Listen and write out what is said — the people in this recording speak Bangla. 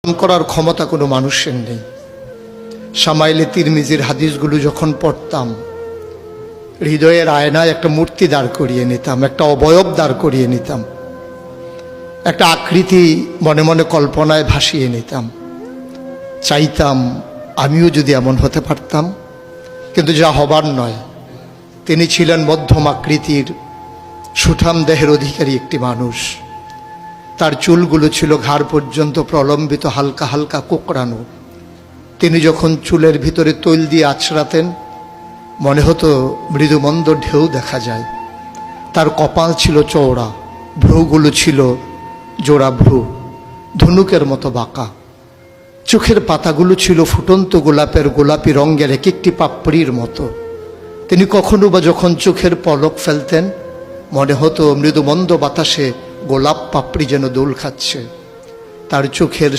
করার ক্ষমতা কোনো মানুষের নেই। শামাইলে তিরমিজির হাদিসগুলো যখন পড়তাম, হৃদয়ের আয়নায় একটা মূর্তি দাঁড় করিয়ে নিতাম, একটা অবয়ব দাঁড় করিয়ে নিতাম, একটা আকৃতি মনে মনে কল্পনায় ভাসিয়ে নিতাম। চাইতাম আমিও যদি এমন হতে পারতাম, কিন্তু যা হবার নয়। তিনি ছিলেন মধ্যম আকৃতির, সুঠাম দেহের অধিকারী একটি মানুষ। তার চুলগুলো ছিল ঘাড় পর্যন্ত প্রলম্বিত, হালকা হালকা কোঁকড়ানো। তিনি যখন চুলের ভিতরে তৈল দিয়ে আছড়াতেন, মনে হতো মৃদুমন্দ ঢেউ দেখা যায়। তার কপাল ছিল চওড়া, ভ্রুগুলো ছিল জোড়া ভ্রু, ধনুকের মতো বাঁকা। চোখের পাতাগুলো ছিল ফুটন্ত গোলাপের গোলাপি রঙের এক একটি পাপড়ির মতো। তিনি কখনো বা যখন চোখের পলক ফেলতেন, মনে হতো মৃদুমন্দ বাতাসে গোলাপ পাপড়ি যেন দোল খাচ্ছে। তার চোখের